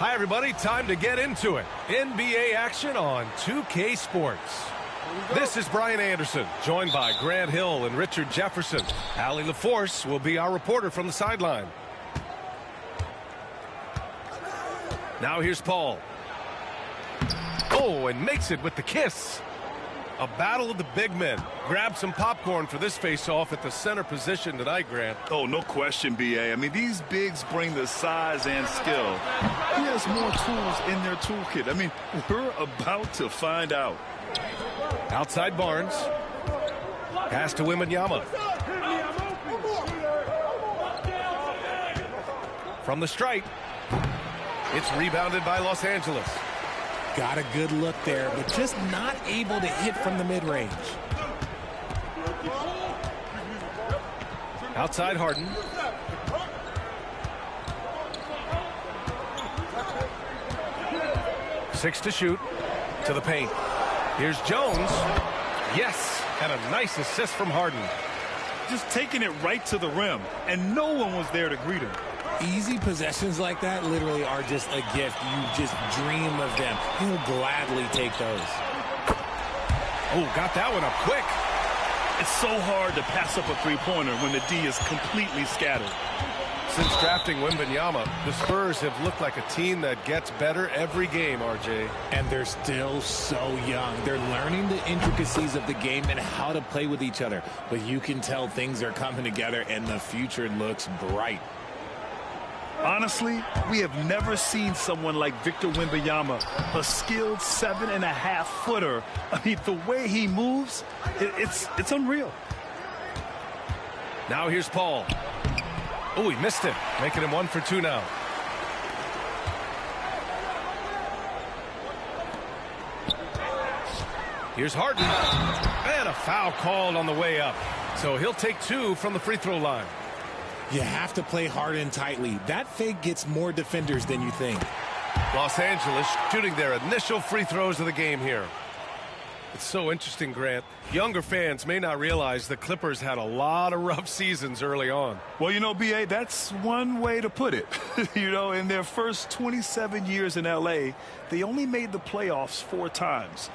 Hi, everybody. Time to get into it. NBA action on 2K Sports. This is Brian Anderson, joined by Grant Hill and Richard Jefferson. Allie LaForce will be our reporter from the sideline. Now here's Paul. Oh, and makes it with the kiss. A battle of the big men. Grab some popcorn for this face-off at the center position tonight, Grant. Oh, no question, B.A. I mean, these bigs bring the size and skill. He has more tools in their toolkit. I mean, we're about to find out. Outside Barnes. Pass to Wembanyama. From the stripe. It's rebounded by Los Angeles. Got a good look there, but just not able to hit from the mid-range. Outside Harden. Six to shoot. To the paint. Here's Jones. Yes, and a nice assist from Harden. Just taking it right to the rim, and no one was there to greet him. Easy possessions like that literally are just a gift. You just dream of them. He'll gladly take those. Oh, got that one up quick. It's so hard to pass up a three-pointer when the D is completely scattered. Since drafting Wembanyama, the Spurs have looked like a team that gets better every game, RJ. And they're still so young. They're learning the intricacies of the game and how to play with each other. But you can tell things are coming together and the future looks bright. Honestly, we have never seen someone like Victor Wembanyama, a skilled 7.5-footer. I mean, the way he moves, it's unreal. Now here's Paul. Oh, he missed it, making him 1 for 2 now. Here's Harden. And a foul called on the way up. So he'll take 2 from the free throw line. You have to play hard and tightly. That fake gets more defenders than you think. Los Angeles shooting their initial free throws of the game here. It's so interesting, Grant. Younger fans may not realize the Clippers had a lot of rough seasons early on. Well, you know, B.A., that's one way to put it. You know, in their first 27 years in L.A., they only made the playoffs 4 times.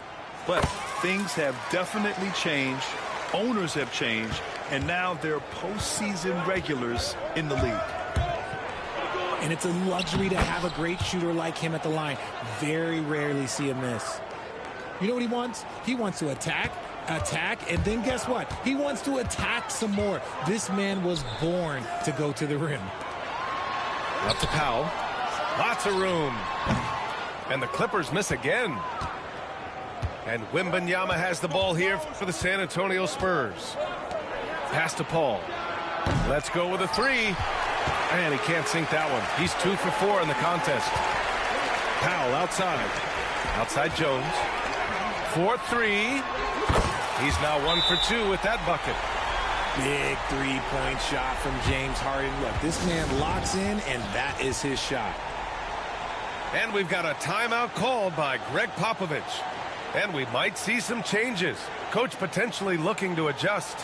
But things have definitely changed. Owners have changed. And now they're postseason regulars in the league. And it's a luxury to have a great shooter like him at the line. Very rarely see a miss. You know what he wants? He wants to attack, and then guess what? He wants to attack some more. This man was born to go to the rim. Up to Powell. Lots of room. And the Clippers miss again. And Wembanyama has the ball here for the San Antonio Spurs. Pass to Paul. Let's go with a 3. And he can't sink that one. He's 2 for 4 in the contest. Powell outside. Outside Jones. 4-3. He's now 1 for 2 with that bucket. Big three-point shot from James Harden. Look, this man locks in, and that is his shot. And we've got a timeout called by Greg Popovich. And we might see some changes. Coach potentially looking to adjust.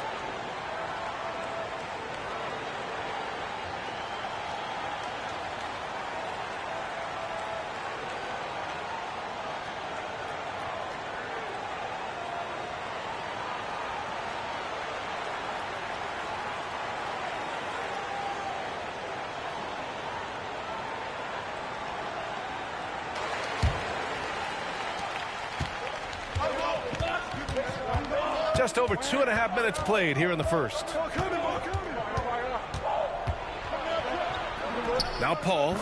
Just over 2.5 minutes played here in the first. Now Paul.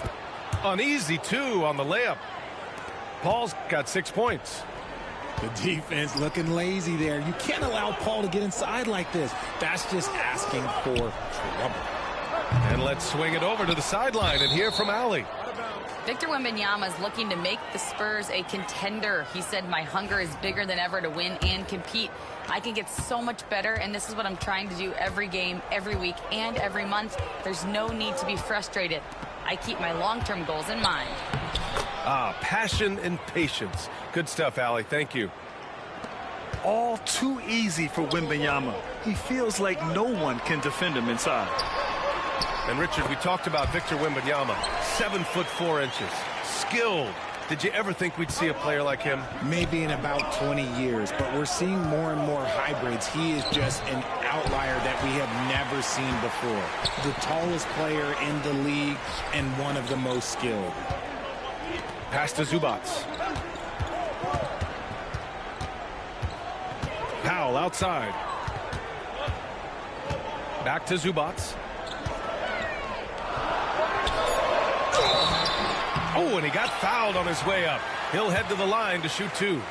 An easy 2 on the layup. Paul's got 6 points. The defense looking lazy there. You can't allow Paul to get inside like this. That's just asking for trouble. And let's swing it over to the sideline and hear from Allie. Victor Wembanyama is looking to make the Spurs a contender. He said, my hunger is bigger than ever to win and compete. I can get so much better, and this is what I'm trying to do every game, every week, and every month. There's no need to be frustrated. I keep my long-term goals in mind. Passion and patience. Good stuff, Allie. Thank you. All too easy for Wembanyama. He feels like no one can defend him inside. And Richard, we talked about Victor Wembanyama, 7'4", skilled. Did you ever think we'd see a player like him? Maybe in about 20 years, but we're seeing more and more hybrids. He is just an outlier that we have never seen before. The tallest player in the league and one of the most skilled. Pass to Zubac. Powell outside. Back to Zubac. Oh, and he got fouled on his way up. He'll head to the line to shoot 2.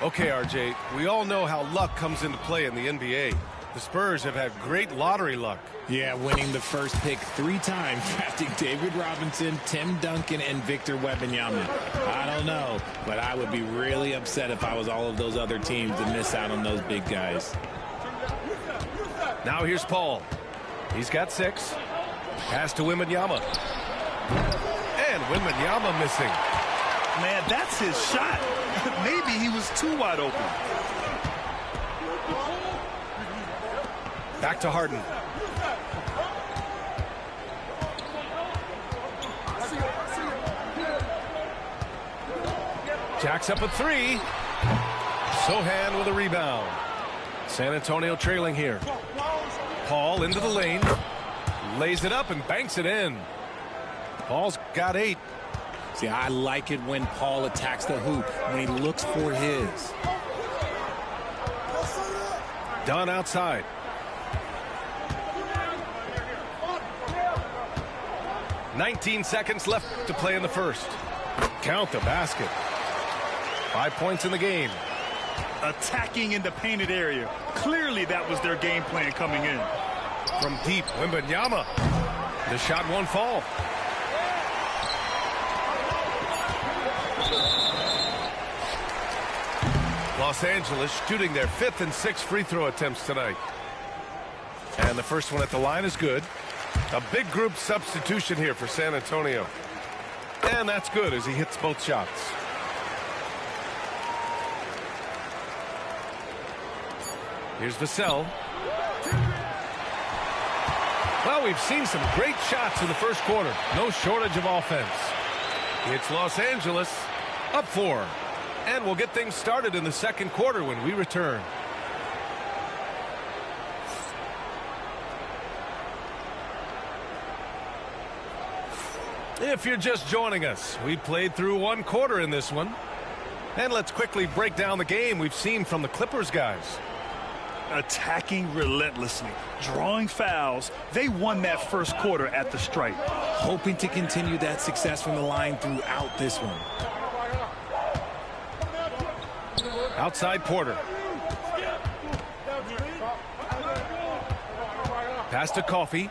Okay, RJ, we all know how luck comes into play in the NBA. The Spurs have had great lottery luck. Yeah, winning the first pick 3 times, drafting David Robinson, Tim Duncan, and Victor Wembanyama. I don't know, but I would be really upset if I was all of those other teams to miss out on those big guys. Now here's Paul. He's got 6. Pass to Wembanyama. And Wembanyama missing. Man, that's his shot. Maybe he was too wide open. Back to Harden. Jacks up a 3. Sohan with a rebound. San Antonio trailing here. Paul into the lane. Lays it up and banks it in. Paul's got 8. See, I like it when Paul attacks the hoop, when he looks for his. Dunn outside. "19 seconds left to play in the first." Count the basket. 5 points in the game. Attacking in the painted area. Clearly that was their game plan coming in. From deep, Wembanyama. The shot won't fall. Los Angeles shooting their 5th and 6th free throw attempts tonight. And the first one at the line is good. A big group substitution here for San Antonio. And that's good as he hits both shots. Here's Vassell. Well, we've seen some great shots in the first quarter. No shortage of offense. It's Los Angeles up 4. And we'll get things started in the second quarter when we return. If you're just joining us, we played through 1 quarter in this one. And let's quickly break down the game we've seen from the Clippers guys. Attacking relentlessly, drawing fouls. They won that first quarter at the stripe. Hoping to continue that success from the line throughout this one. Outside Porter. Pass to Coffey.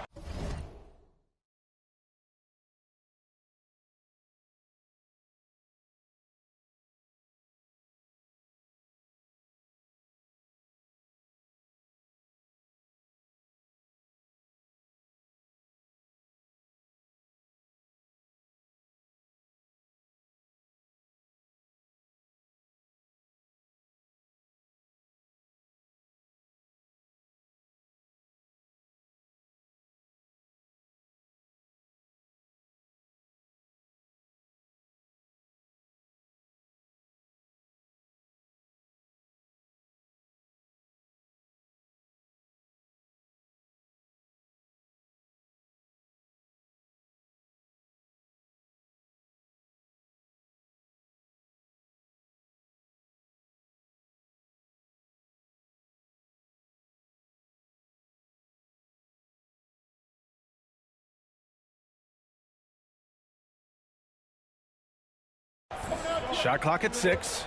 Shot clock at 6.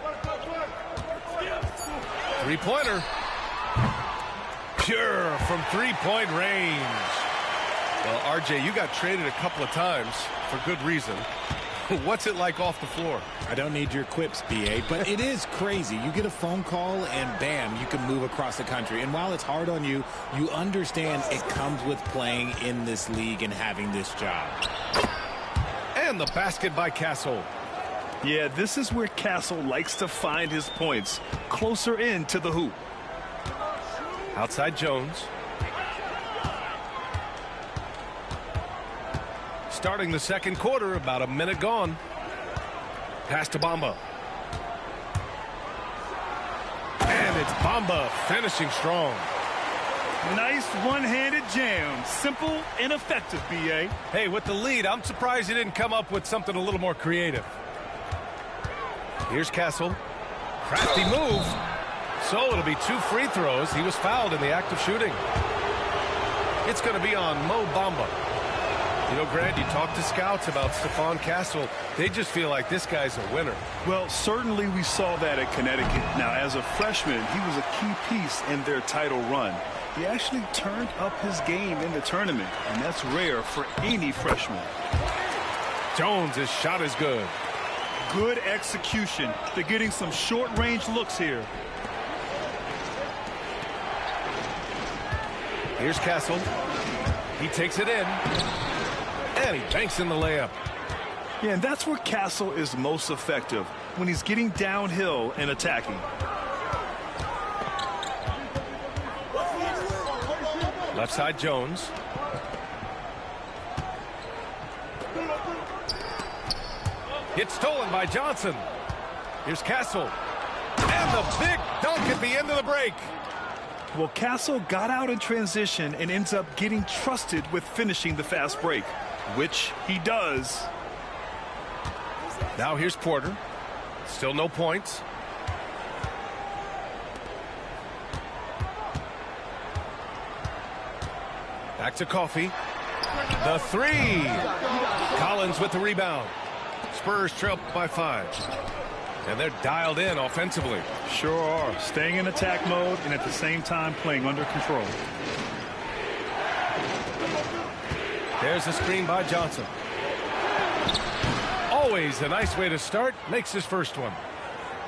Three-pointer. Pure from three-point range. Well, RJ, you got traded a couple of times for good reason. What's it like off the floor? I don't need your quips, BA, but it is crazy. You get a phone call and bam, you can move across the country. And while it's hard on you, you understand it comes with playing in this league and having this job. And the basket by Castle. Yeah, this is where Castle likes to find his points, closer in to the hoop. Outside Jones. Starting the second quarter, about a minute gone. Pass to Bamba. And it's Bamba finishing strong. Nice one-handed jam. Simple and effective, B.A. Hey, with the lead, I'm surprised he didn't come up with something a little more creative. Here's Castle. Crafty move. So it'll be 2 free throws. He was fouled in the act of shooting. It's going to be on Mo Bamba. You know, Grant, you talk to scouts about Stephon Castle. They just feel like this guy's a winner. Well, certainly we saw that at Connecticut. Now, as a freshman, he was a key piece in their title run. He actually turned up his game in the tournament, and that's rare for any freshman. Jones' shot is good. Good execution. They're getting some short-range looks here. Here's Castle. He takes it in. And he banks in the layup. Yeah, and that's where Castle is most effective, when he's getting downhill and attacking. Left side, Jones. It's stolen by Johnson. Here's Castle. And the big dunk at the end of the break. Well, Castle got out in transition and ends up getting trusted with finishing the fast break, which he does. Now here's Porter. Still no points. Back to Coffey. The 3. Collins with the rebound. Spurs trail by 5. And they're dialed in offensively. Sure are. Staying in attack mode and at the same time playing under control. There's a screen by Johnson. Always a nice way to start. Makes his first one.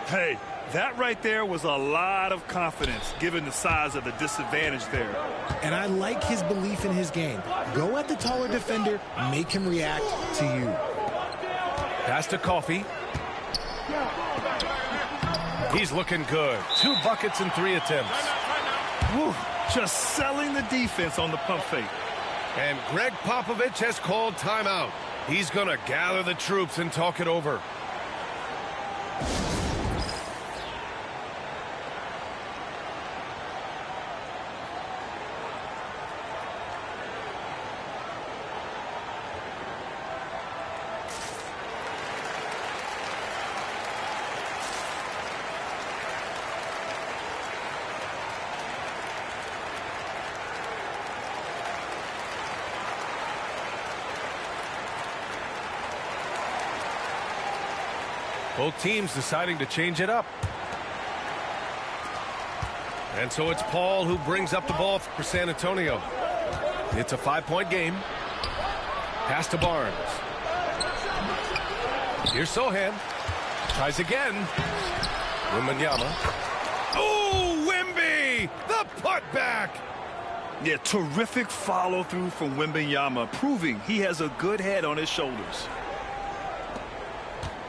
Hey, that right there was a lot of confidence given the size of the disadvantage there. And I like his belief in his game. Go at the taller defender, make him react to you. Pass to Coffey. He's looking good. 2 buckets and 3 attempts. Whew, just selling the defense on the pump fake. And Greg Popovich has called timeout. He's going to gather the troops and talk it over. Both teams deciding to change it up. And so it's Paul who brings up the ball for San Antonio. It's a 5-point game. Pass to Barnes. Here's Sohan. Tries again. Wembanyama. Oh, Wemby! The putback! Yeah, terrific follow-through from Wembanyama, proving he has a good head on his shoulders.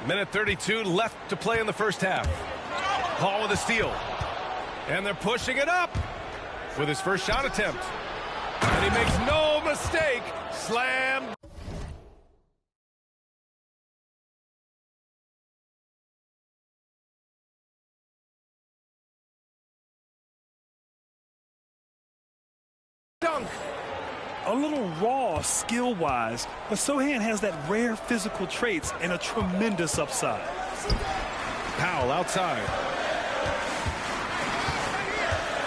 Minute 32 left to play in the first half. Paul with a steal. And they're pushing it up with his first shot attempt. And he makes no mistake. Slam. Dunk. A little raw skill-wise, but Sohan has that rare physical traits and a tremendous upside. Powell outside.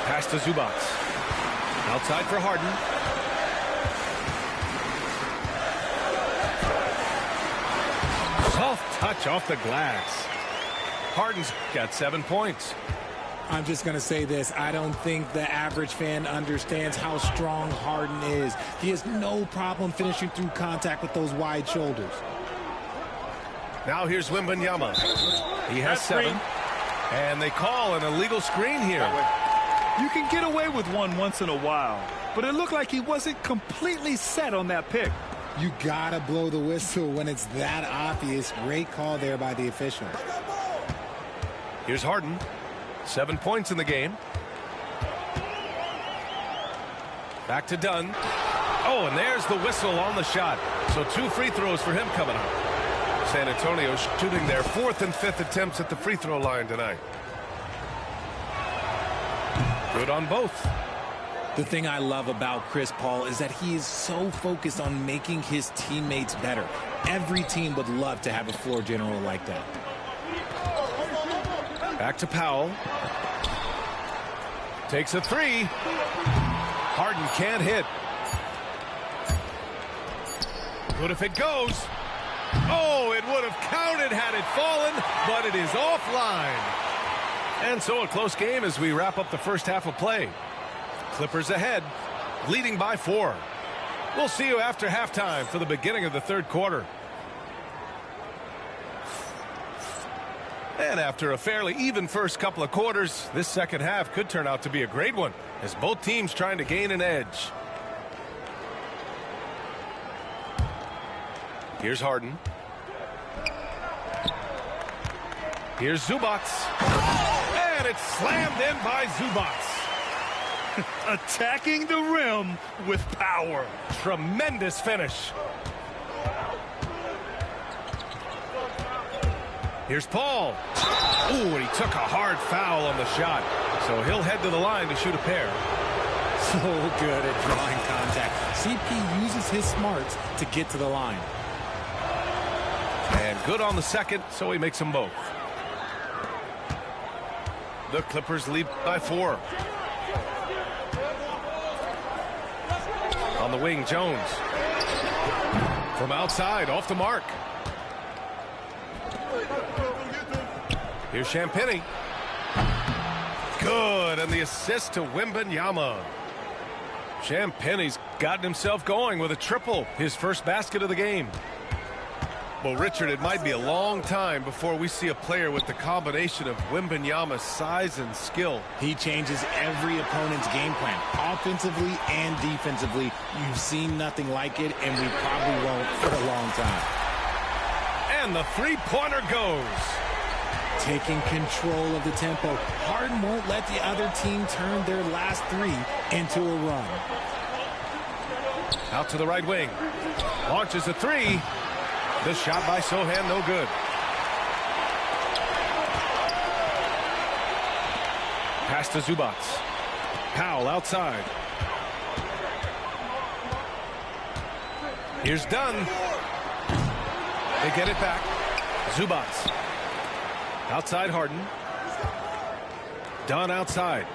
Pass to Zubac. Outside for Harden. Soft touch off the glass. Harden's got 7 points. I'm just going to say this. I don't think the average fan understands how strong Harden is. He has no problem finishing through contact with those wide shoulders. Now here's Wembanyama. He has 7. And they call an illegal screen here. You can get away with one once in a while, but it looked like he wasn't completely set on that pick. You got to blow the whistle when it's that obvious. Great call there by the official. Here's Harden. 7 points in the game. Back to Dunn. Oh, and there's the whistle on the shot. So 2 free throws for him coming up. San Antonio shooting their 4th and 5th attempts at the free throw line tonight. Good on both. The thing I love about Chris Paul is that he is so focused on making his teammates better. Every team would love to have a floor general like that. Back to Powell. Takes a 3. Harden can't hit. Good if it goes. Oh, it would have counted had it fallen, but it is offline. And so a close game as we wrap up the first half of play. Clippers ahead, leading by 4. We'll see you after halftime for the beginning of the third quarter. And after a fairly even first couple of quarters, this second half could turn out to be a great one as both teams trying to gain an edge. Here's Harden. Here's Zubac. And it's slammed in by Zubac. Attacking the rim with power. Tremendous finish. Here's Paul. Ooh, and he took a hard foul on the shot. So he'll head to the line to shoot a pair. So good at drawing contact. CP uses his smarts to get to the line. And good on the second, so he makes them both. The Clippers lead by 4. On the wing, Jones. From outside, off the mark. Here's Champagnie. Good, and the assist to Wembanyama. Champagnie's gotten himself going with a triple, his first basket of the game. Well, Richard, it might be a long time before we see a player with the combination of Wembanyama's size and skill. He changes every opponent's game plan, offensively and defensively. You've seen nothing like it, and we probably won't for a long time. And the three-pointer goes. Taking control of the tempo. Harden won't let the other team turn their last 3 into a run. Out to the right wing. Launches a 3. The shot by Sochan, no good. Pass to Zubac. Powell outside. Here's Dunn. They get it back. Zubac. Outside Harden. Dunn outside.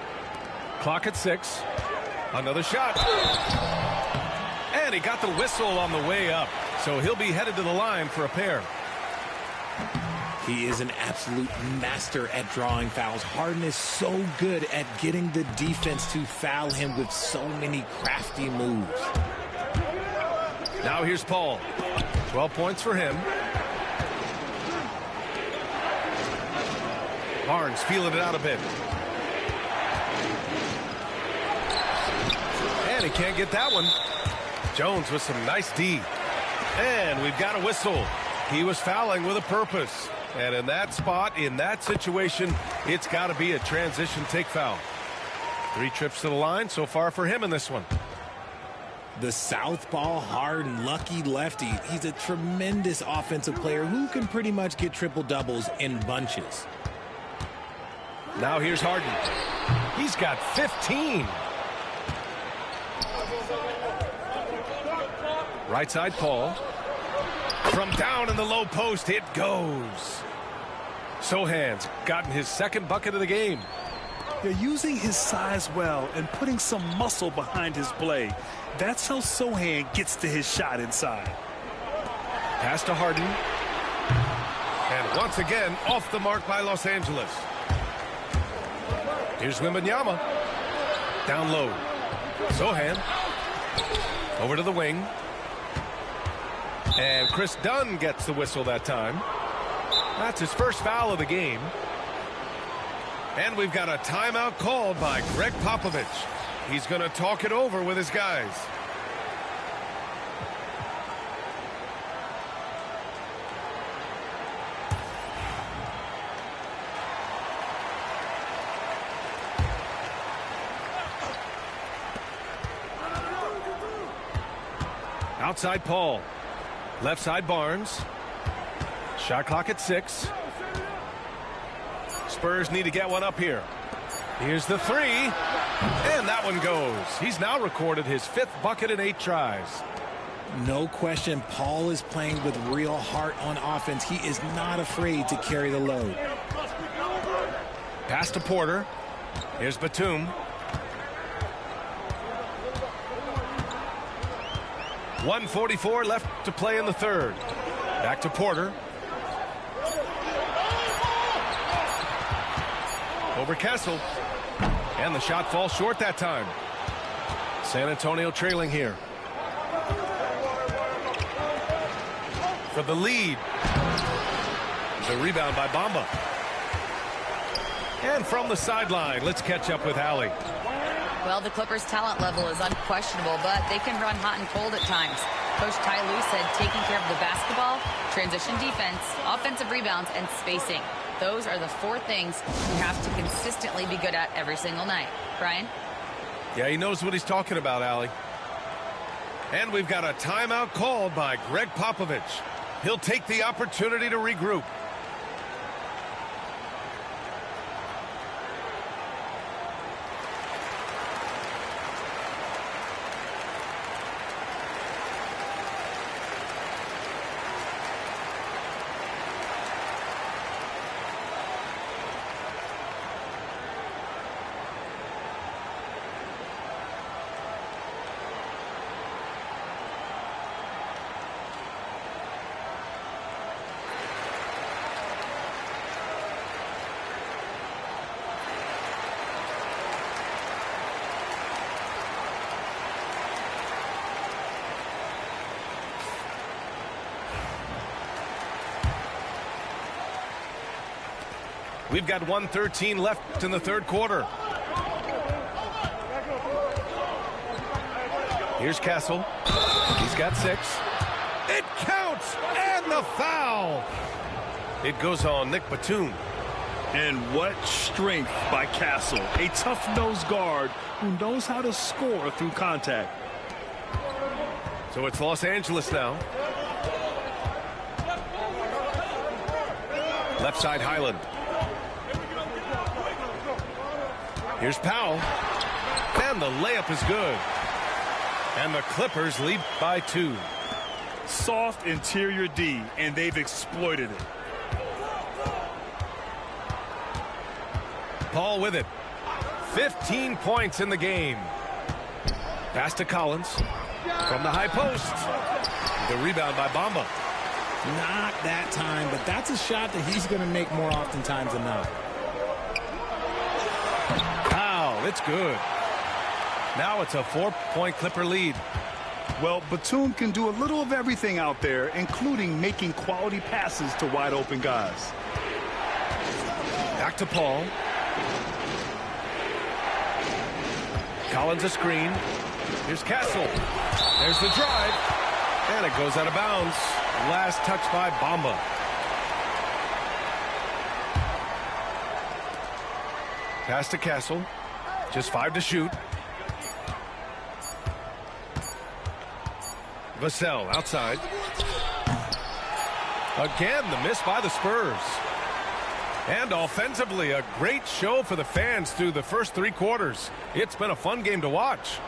Clock at 6. Another shot. And he got the whistle on the way up. So he'll be headed to the line for a pair. He is an absolute master at drawing fouls. Harden is so good at getting the defense to foul him with so many crafty moves. Now here's Paul. 12 points for him. Barnes feeling it out a bit. And he can't get that one. Jones with some nice D. And we've got a whistle. He was fouling with a purpose. And in that spot, in that situation, it's got to be a transition take foul. 3 trips to the line so far for him in this one. The southpaw Harden, lucky lefty. He's a tremendous offensive player who can pretty much get triple-doubles in bunches. Now here's Harden. He's got 15. Right side, Paul. From down in the low post, it goes. Sochan's gotten his second bucket of the game. They're using his size well and putting some muscle behind his play. That's how Sochan gets to his shot inside. Pass to Harden. And once again, off the mark by Los Angeles. Here's Wembanyama. Down low. Sochan. Over to the wing. And Chris Dunn gets the whistle that time. That's his first foul of the game. And we've got a timeout called by Greg Popovich. He's going to talk it over with his guys. Outside Paul. Left side Barnes. Shot clock at 6. Spurs need to get one up here. Here's the 3. And that one goes. He's now recorded his 5th bucket in 8 tries. No question, Paul is playing with real heart on offense. He is not afraid to carry the load. Pass to Porter. Here's Batum. 1:44 left to play in the third. Back to Porter. Over Kessel. And the shot falls short that time. San Antonio trailing here. For the lead. The rebound by Bamba. And from the sideline, let's catch up with Allie. Well, the Clippers' talent level is unquestionable, but they can run hot and cold at times. Coach Ty Lue said taking care of the basketball, transition defense, offensive rebounds, and spacing. Those are the 4 things you have to consistently be good at every single night. Brian? Yeah, he knows what he's talking about, Allie. And we've got a timeout called by Greg Popovich. He'll take the opportunity to regroup. We've got 1:13 left in the third quarter. Here's Kessel. He's got 6. It counts! And the foul! It goes on Nick Batum. And what strength by Castle. A tough-nosed guard who knows how to score through contact. So it's Los Angeles now. Left side Highland. Here's Powell. And the layup is good. And the Clippers lead by 2. Soft interior D, and they've exploited it. Paul with it. 15 points in the game. Pass to Collins. From the high post. The rebound by Bamba. Not that time, but that's a shot that he's going to make more oftentimes than not. Wow, it's good. Now it's a 4-point Clipper lead. Well, Batum can do a little of everything out there, including making quality passes to wide open guys. Back to Paul. Collins a screen. Here's Castle. There's the drive. And it goes out of bounds. Last touch by Bamba. Pass to Castle. Just 5 to shoot. Vassell outside. Again, the miss by the Spurs. And offensively, a great show for the fans through the first 3 quarters. It's been a fun game to watch.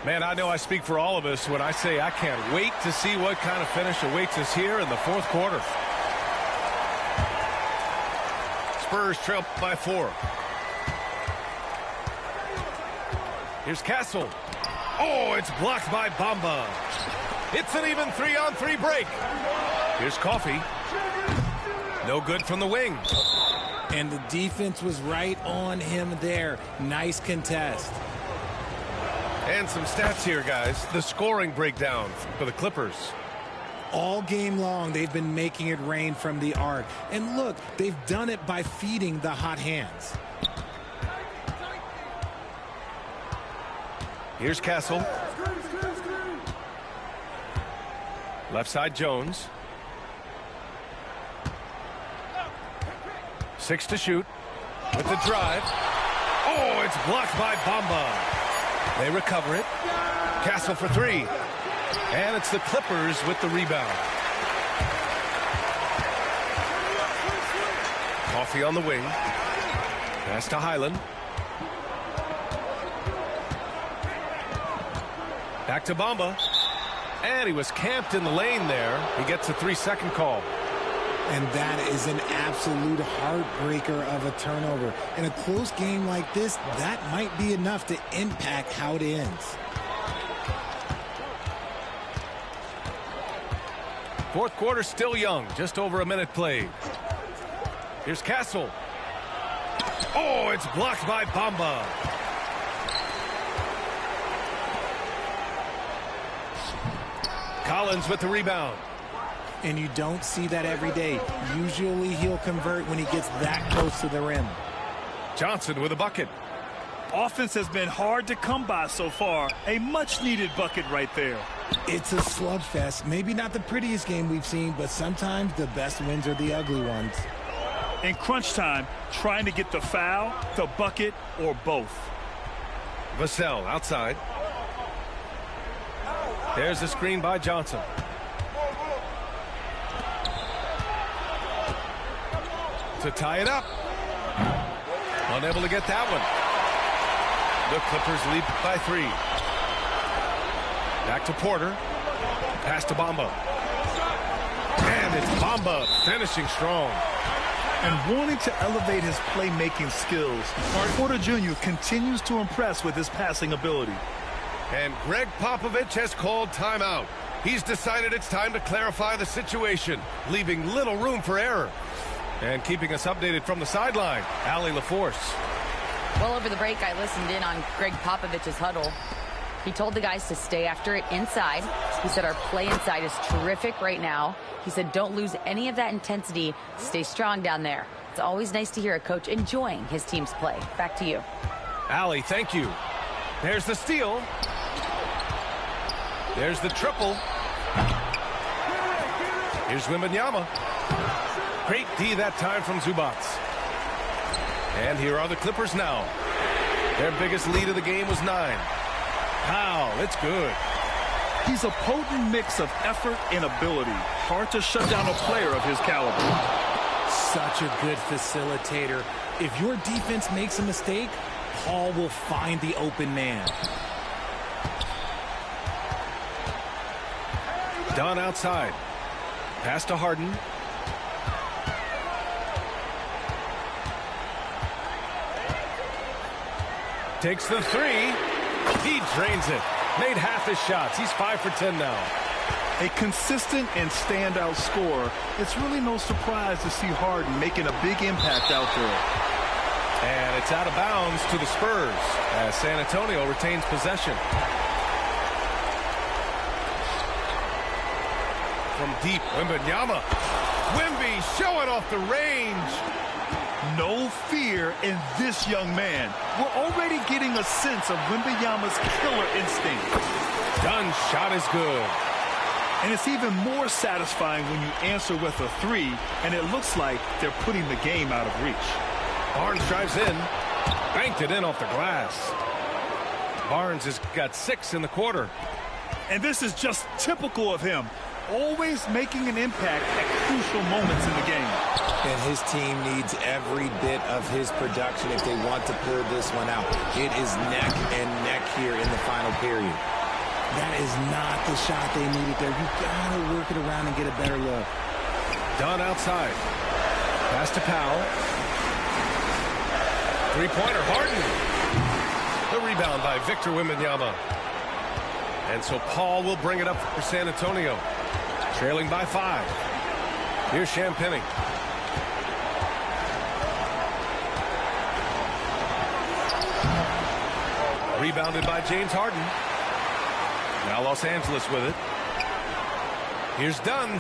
Man, I know I speak for all of us when I say I can't wait to see what kind of finish awaits us here in the 4th quarter. Spurs trail by 4. Here's Castle. Oh, it's blocked by Bamba. It's an even 3-on-3 break. Here's Coffey. No good from the wing. And the defense was right on him there. Nice contest. And some stats here, guys. The scoring breakdown for the Clippers. All game long, they've been making it rain from the arc. And look, they've done it by feeding the hot hands. Here's Castle. Left side Jones. 6 to shoot. With the drive. Oh, it's blocked by Bamba. They recover it. Castle for three. And it's the Clippers with the rebound. Coffee on the wing. Pass to Highland. Back to Bamba. And he was camped in the lane there. He gets a 3-second call. And that is an absolute heartbreaker of a turnover. In a close game like this, that might be enough to impact how it ends. Fourth quarter still young. Just over a minute played. Here's Castle. Oh, it's blocked by Bamba. Collins with the rebound. And you don't see that every day. Usually he'll convert when he gets that close to the rim. Johnson with a bucket. Offense has been hard to come by so far. A much-needed bucket right there. It's a slugfest. Maybe not the prettiest game we've seen, but sometimes the best wins are the ugly ones. In crunch time, trying to get the foul, the bucket, or both. Vassell outside. There's the screen by Johnson. To tie it up. Unable to get that one. The Clippers lead by 3. Back to Porter. Pass to Bamba. And it's Bamba finishing strong. And wanting to elevate his playmaking skills, Porter Jr. continues to impress with his passing ability. And Greg Popovich has called timeout. He's decided it's time to clarify the situation, leaving little room for error. And keeping us updated from the sideline, Allie LaForce. Well, over the break, I listened in on Greg Popovich's huddle. He told the guys to stay after it inside. He said our play inside is terrific right now. He said don't lose any of that intensity. Stay strong down there. It's always nice to hear a coach enjoying his team's play. Back to you. Allie, thank you. There's the steal. There's the triple. Here's Wembanyama. Great D that time from Zubac. And here are the Clippers now. Their biggest lead of the game was 9. Powell, it's good. He's a potent mix of effort and ability. Hard to shut down a player of his caliber. Such a good facilitator. If your defense makes a mistake, Paul will find the open man. Dunn outside. Pass to Harden. Takes the 3. He drains it. Made half his shots. He's 5 for 10 now. A consistent and standout scorer. It's really no surprise to see Harden making a big impact out there. And it's out of bounds to the Spurs as San Antonio retains possession. From deep, Wembanyama. Wemby showing off the range. No fear in this young man. We're already getting a sense of Wembanyama's killer instinct. Dunn's shot is good. And it's even more satisfying when you answer with a 3, and it looks like they're putting the game out of reach. Barnes drives in. Banked it in off the glass. Barnes has got 6 in the quarter. And this is just typical of him. Always making an impact at crucial moments in the game. And his team needs every bit of his production if they want to pull this one out. It is neck and neck here in the final period. That is not the shot they needed there. You gotta work it around and get a better look. Dunn outside. Pass to Powell. Three-pointer, Harden. The rebound by Victor Wembanyama. And so Paul will bring it up for San Antonio. Trailing by 5. Here's Champagnie. Rebounded by James Harden. Now Los Angeles with it. Here's Dunn.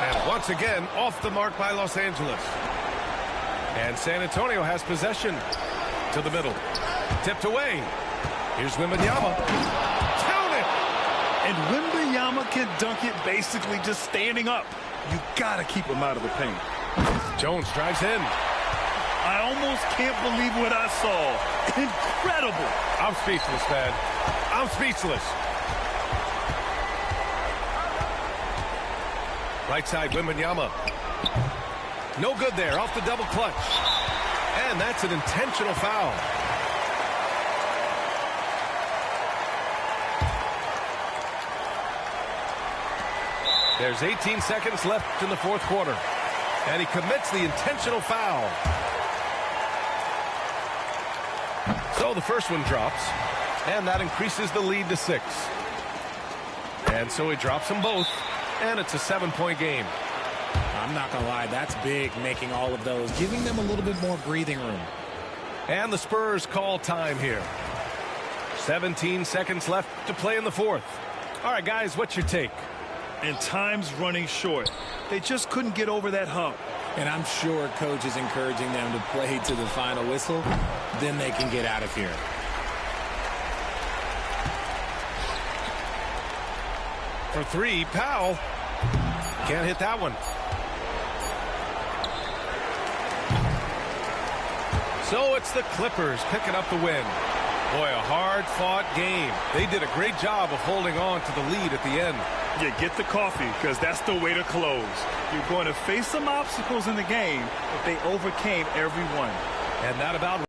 And once again, off the mark by Los Angeles. And San Antonio has possession to the middle. Tipped away. Here's Wembanyama. Count it! And Wembanyama can dunk it basically just standing up. You got to keep him out of the paint. Jones drives in. I almost can't believe what I saw. Incredible. I'm speechless, man. I'm speechless. Right side, Wembanyama. No good there, off the double clutch. And that's an intentional foul. There's 18 seconds left in the fourth quarter. And he commits the intentional foul. So the first one drops. And that increases the lead to 6. And so he drops them both. And it's a 7-point game. I'm not going to lie, that's big, making all of those, giving them a little bit more breathing room. And the Spurs call time here. 17 seconds left to play in the fourth. All right, guys, what's your take? And time's running short. They just couldn't get over that hump. And I'm sure coach is encouraging them to play to the final whistle. Then they can get out of here. For three, Powell. Can't hit that one. So it's the Clippers picking up the win. Boy, a hard-fought game. They did a great job of holding on to the lead at the end. Yeah, get the coffee, because that's the way to close. You're going to face some obstacles in the game, but they overcame every one. And that about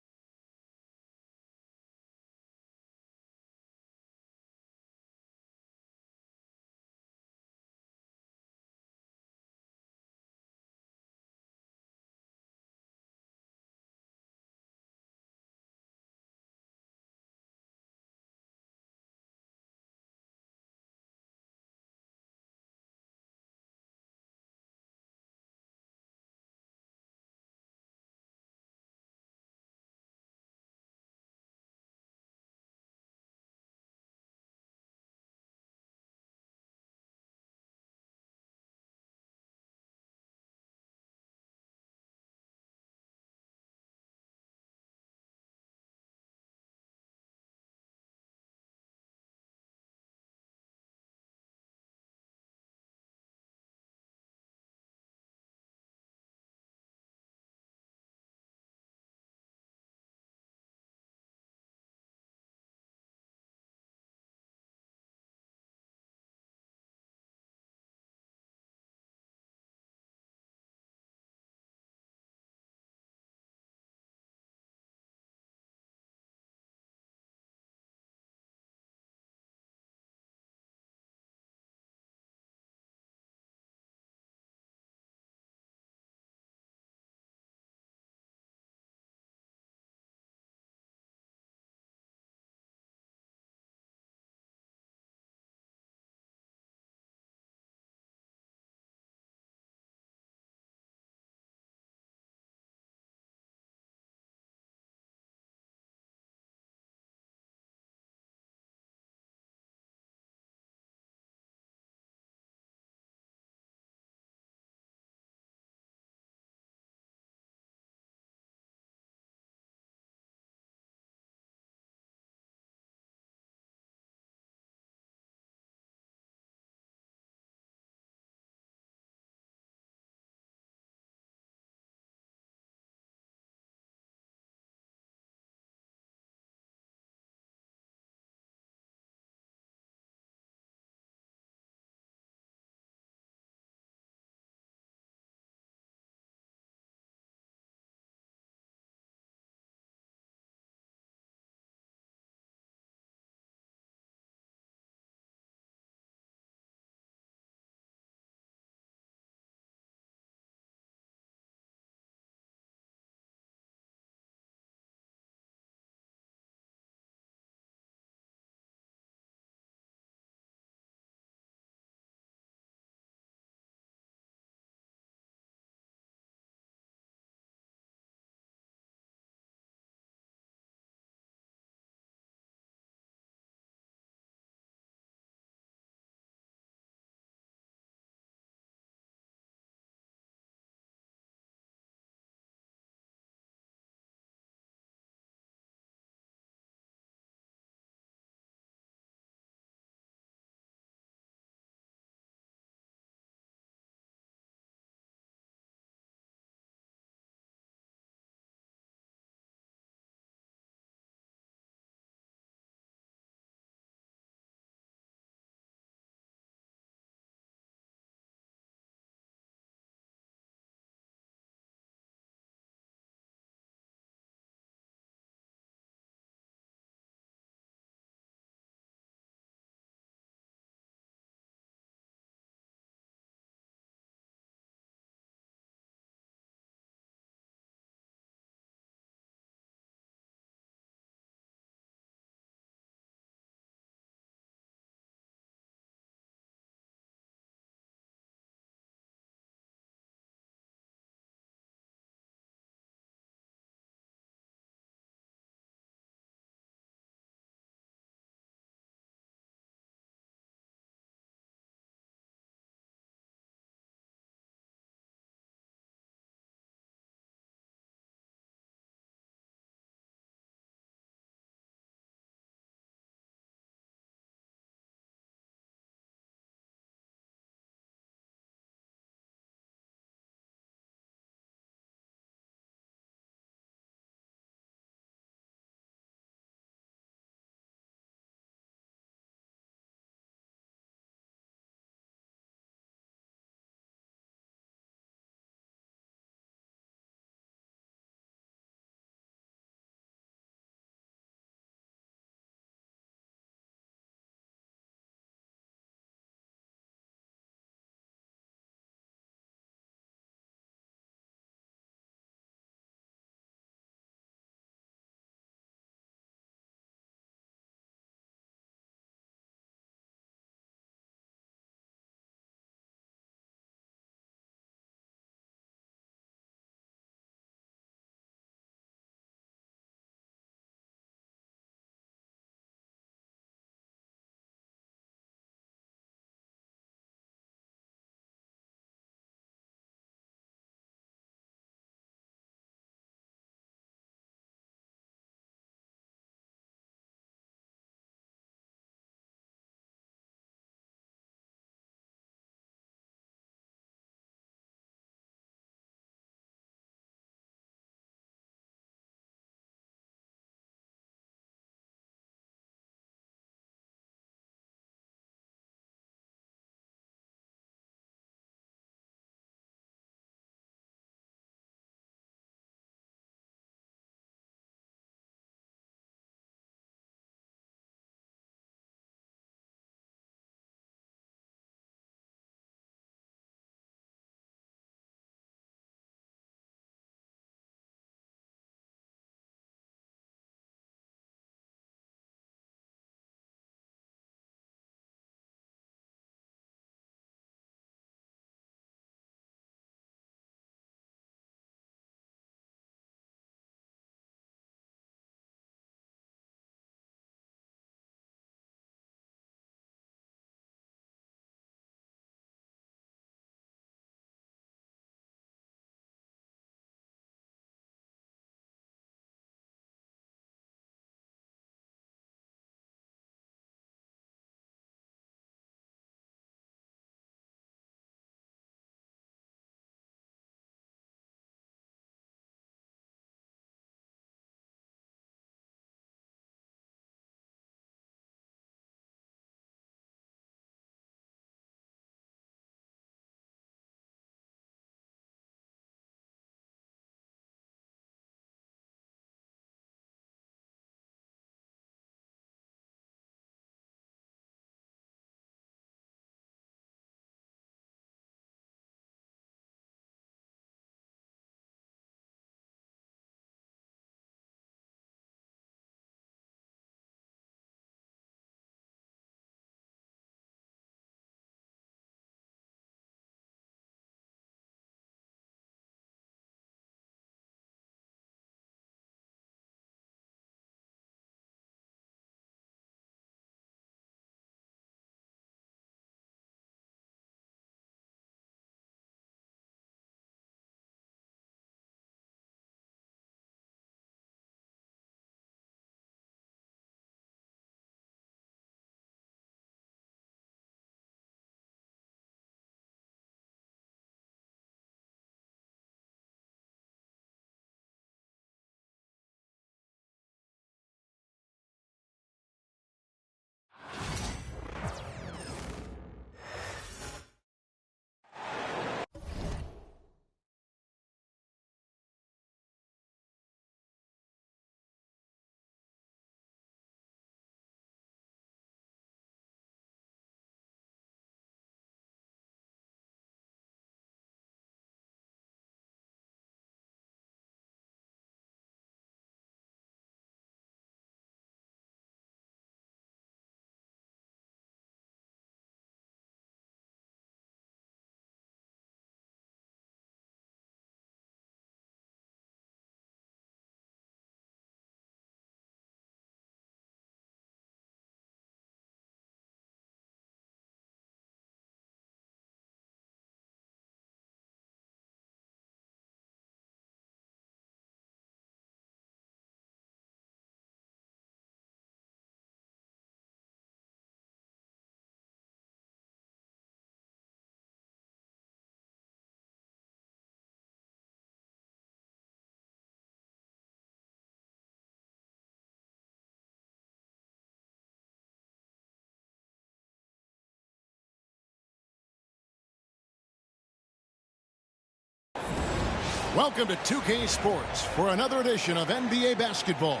Welcome to 2K Sports for another edition of NBA basketball.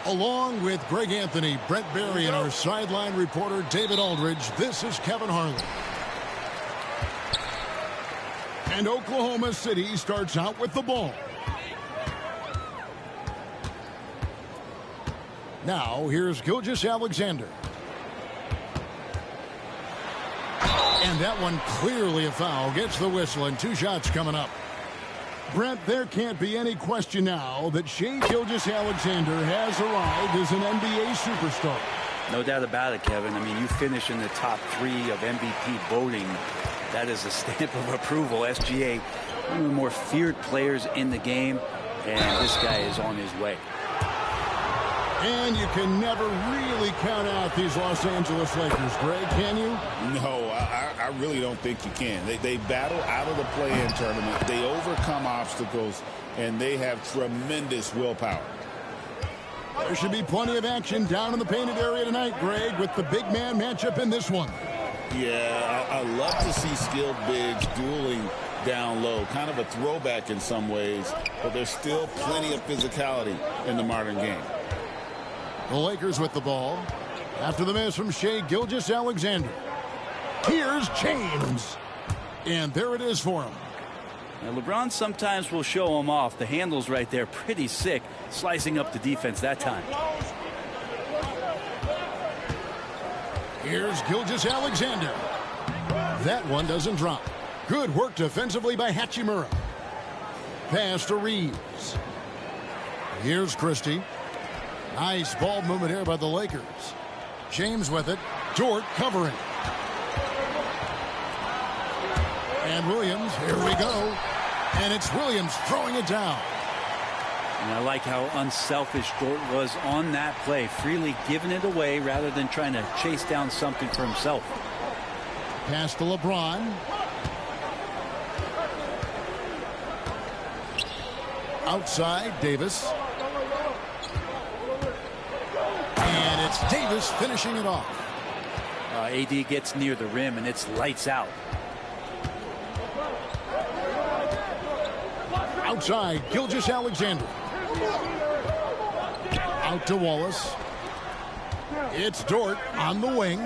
Along with Greg Anthony, Brent Barry, and our sideline reporter David Aldridge, this is Kevin Harlan. And Oklahoma City starts out with the ball. Now, here's Gilgeous-Alexander. And that one clearly a foul. Gets the whistle, and 2 shots coming up. Brent, there can't be any question now that Shai Gilgeous-Alexander has arrived as an NBA superstar. No doubt about it, Kevin. I mean, you finish in the top 3 of MVP voting. That is a stamp of approval. SGA, one of the more feared players in the game, and this guy is on his way. And you can never really count out these Los Angeles Lakers, Greg, can you? No, I really don't think you can. They battle out of the play-in tournament. They overcome obstacles, and they have tremendous willpower. There should be plenty of action down in the painted area tonight, Greg, with the big man matchup in this one. Yeah, I love to see skilled bigs dueling down low. Kind of a throwback in some ways, but there's still plenty of physicality in the modern game. The Lakers with the ball. After the miss from Shai Gilgeous-Alexander. Here's James. And there it is for him. Now, LeBron sometimes will show him off. The handle's right there, pretty sick, slicing up the defense that time. Here's Gilgeous-Alexander. That one doesn't drop. Good work defensively by Hachimura. Pass to Reeves. Here's Christie. Nice ball movement here by the Lakers. James with it. Dort covering. And Williams, here we go. And it's Williams throwing it down. And I like how unselfish Dort was on that play, freely giving it away rather than trying to chase down something for himself. Pass to LeBron. Outside, Davis. And it's Davis finishing it off. AD gets near the rim, and it's lights out. Outside, Gilgeous-Alexander. Out to Wallace. It's Dort on the wing.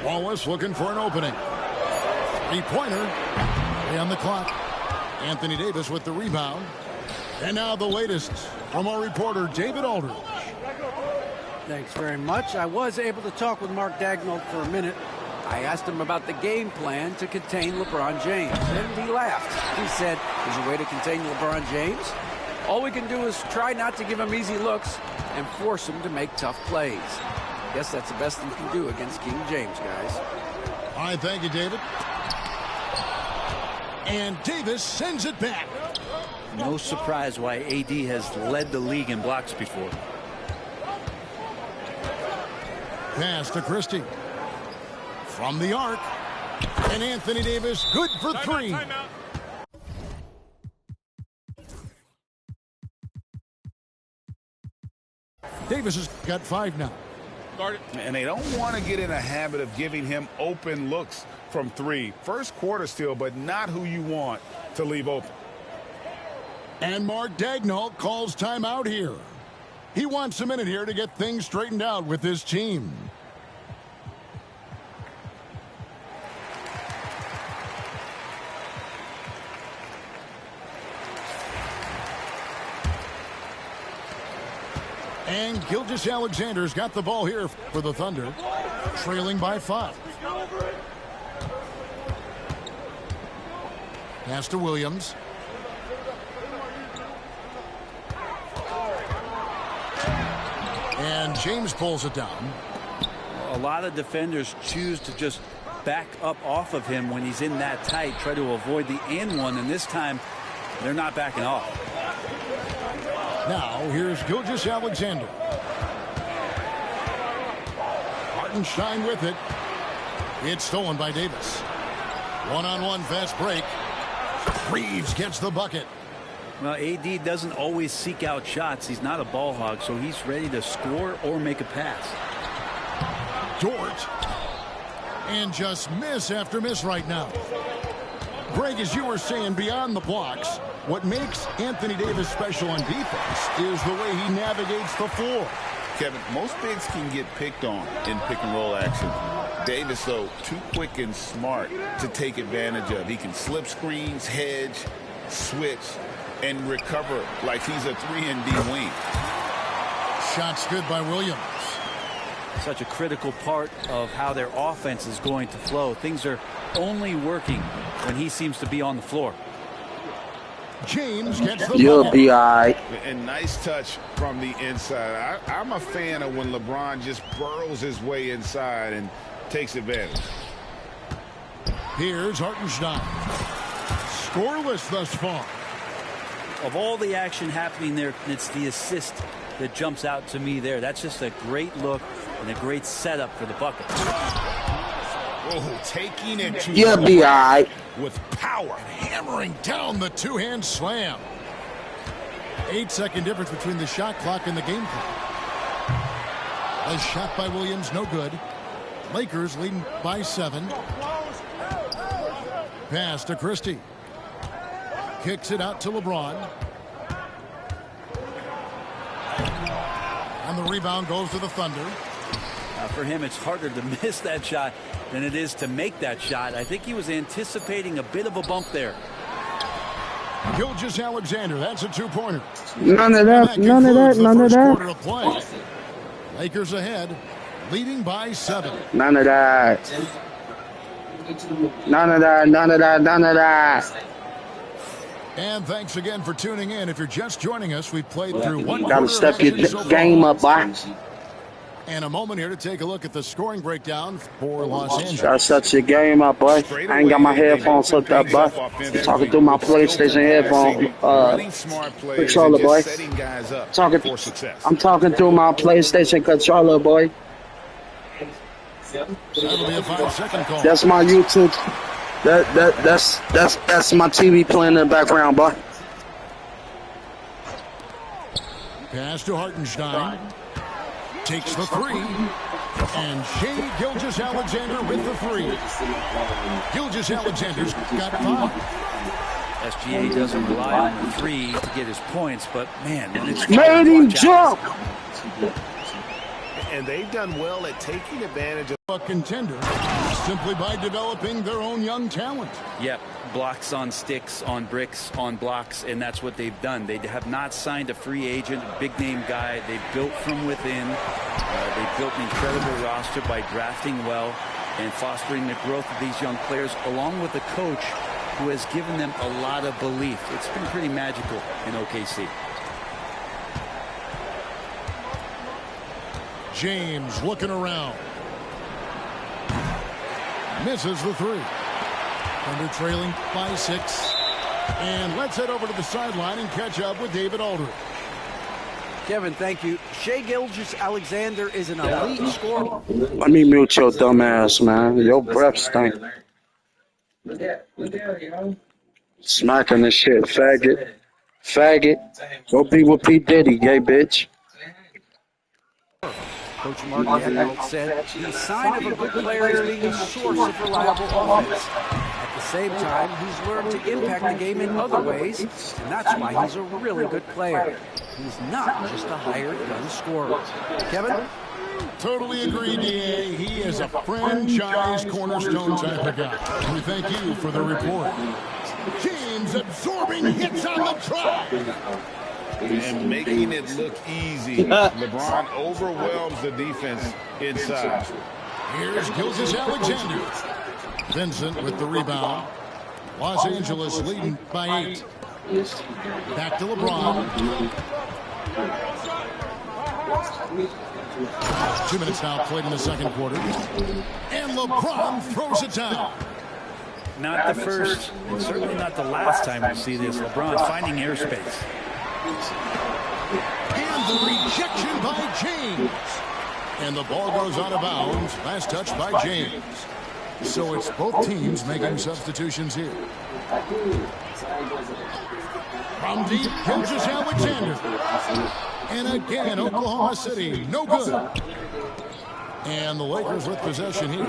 Wallace looking for an opening. Three-pointer. 3 on the clock. Anthony Davis with the rebound. And now the latest from our reporter, David Aldridge. Thanks very much. I was able to talk with Mark Daigneault for a minute. I asked him about the game plan to contain LeBron James, and he laughed. He said, there's a way to contain LeBron James. All we can do is try not to give him easy looks and force him to make tough plays. Guess that's the best you can do against King James, guys. All right, thank you, David. And Davis sends it back. No surprise why AD has led the league in blocks before. Pass to Christie. From the arc. And Anthony Davis, good for 3. Timeout. Davis has got 5 now. And they don't want to get in a habit of giving him open looks from 3. First quarter still, but not who you want to leave open. And Mark Daigneault calls timeout here. He wants a minute here to get things straightened out with his team. And Gilgeous-Alexander's got the ball here for the Thunder, trailing by 5. Pass to Williams. And James pulls it down. A lot of defenders choose to just back up off of him when he's in that tight, try to avoid the and one, and this time they're not backing off. Now here's Gilgeous-Alexander. Hartenstein with it. It's stolen by Davis. One-on-one fast break. Reeves gets the bucket. Well, AD doesn't always seek out shots. He's not a ball hog, so he's ready to score or make a pass. Dort. And just miss after miss right now. Greg, as you were saying, beyond the blocks, what makes Anthony Davis special on defense is the way he navigates the floor. Kevin, most bigs can get picked on in pick-and-roll action. Davis, though, too quick and smart to take advantage of. He can slip screens, hedge, switch, and recover like he's a 3-and-D wing. Shots good by Williams. Such a critical part of how their offense is going to flow. Things are only working when he seems to be on the floor. James gets the You'll ball. be all right. And nice touch from the inside. I'm a fan of when LeBron just burrows his way inside and takes advantage. Here's Hartenstein. Scoreless thus far. Of all the action happening there, it's the assist that jumps out to me there. That's just a great look and a great setup for the bucket. Oh, taking it to You'll be all right. with power. Hammering down the two-hand slam. 8-second difference between the shot clock and the game clock. A shot by Williams, no good. Lakers leading by 7. Pass to Christie. Kicks it out to LeBron. And the rebound goes to the Thunder. For him, it's harder to miss that shot than it is to make that shot. I think he was anticipating a bit of a bump there. Gilgeous-Alexander, that's a two-pointer. None of that, none of that, none of Quarter of that. play. Lakers ahead, leading by 7. None of that. None of that, none of that, none of that. And thanks again for tuning in. If you're just joining us, we've played through one Gotta quarter step of your action so far. game up, boy. And a moment here to take a look at the scoring breakdown for Los Angeles. Gotta set your game up, boy. I ain't got my headphones hooked up, boy. Talking through my PlayStation headphone controller, boy. I'm talking through my PlayStation controller, boy. That'll be a 5-second call. That's my YouTube. That's my TV playing in the background, boy. Pass to Hartenstein. Takes the 3. And Shai Gilgeous-Alexander with the 3. Gilgeous-Alexander's got 5. SGA doesn't rely on the 3 to get his points, but man, when it's Made him jump. And they've done well at taking advantage of A contender simply by developing their own young talent. Yep, blocks on sticks, on bricks, on blocks, and that's what they've done. They have not signed a free agent, big-name guy. They built from within. They built an incredible roster by drafting well and fostering the growth of these young players, along with a coach who has given them a lot of belief. It's been pretty magical in OKC. James looking around. Misses the 3. Thunder trailing by 6. And let's head over to the sideline and catch up with David Aldridge. Kevin, thank you. Shai Gilgeous-Alexander is an elite scorer. Let me mute your dumb ass, man. Your breath stink. Smacking this shit, faggot. Faggot. Go be with P. Diddy, gay bitch. Coach Mark Dagnall said the sign of a good player is being a source of reliable offense. At the same time, he's learned to impact the game in other ways, and that's why he's a really good player. He's not just a hired gun scorer. Kevin? Totally agree, D.A. He is a franchise cornerstone type of guy. We thank you for the report. James absorbing hits on the track. And making it look easy. LeBron overwhelms the defense inside. Here's Gilgeous-Alexander. Vincent with the rebound. Los Angeles leading by 8. Back to LeBron. 2 minutes now played in the second quarter. And LeBron throws it down. Not the first, and certainly not the last time we see this. LeBron finding airspace. And the rejection by James. And the ball goes out of bounds. Last touch by James. So it's both teams making substitutions here. From deep, Gilgeous-Alexander. And again, Oklahoma City, no good. And the Lakers with possession here.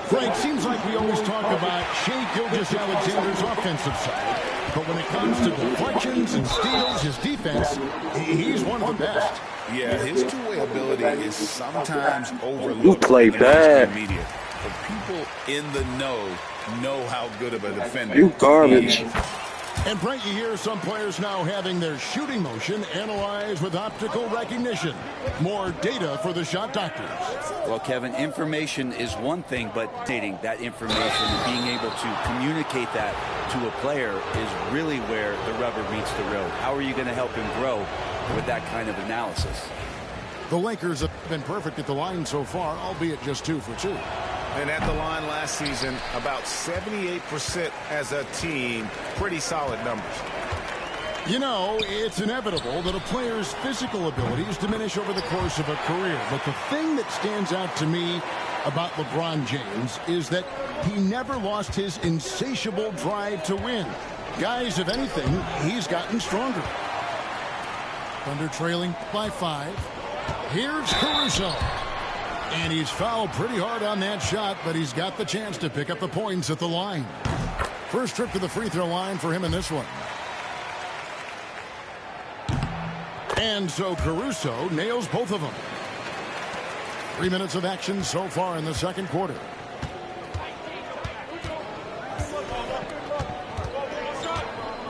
Frank, seems like we always talk about Shai Gilgeous-Alexander's offensive side. But when it comes to deflections and steals, his defense, he's one of the best. Yeah, his two-way ability is sometimes overlooked. You play bad. Media. But people in the know how good of a defender You garbage. he is. And Frank, you hear some players now having their shooting motion analyzed with optical recognition. More data for the shot doctors. Well, Kevin, information is one thing, but taking that information and being able to communicate that to a player is really where the rubber meets the road. How are you going to help him grow with that kind of analysis? The Lakers have been perfect at the line so far, albeit just 2 for 2. And at the line last season, about 78% as a team. Pretty solid numbers. You know, it's inevitable that a player's physical abilities diminish over the course of a career. But the thing that stands out to me about LeBron James is that he never lost his insatiable drive to win. Guys, if anything, he's gotten stronger. Thunder trailing by 5. Here's Caruso. And he's fouled pretty hard on that shot, but he's got the chance to pick up the points at the line. First trip to the free throw line for him in this one. And so Caruso nails both of them. 3 minutes of action so far in the second quarter.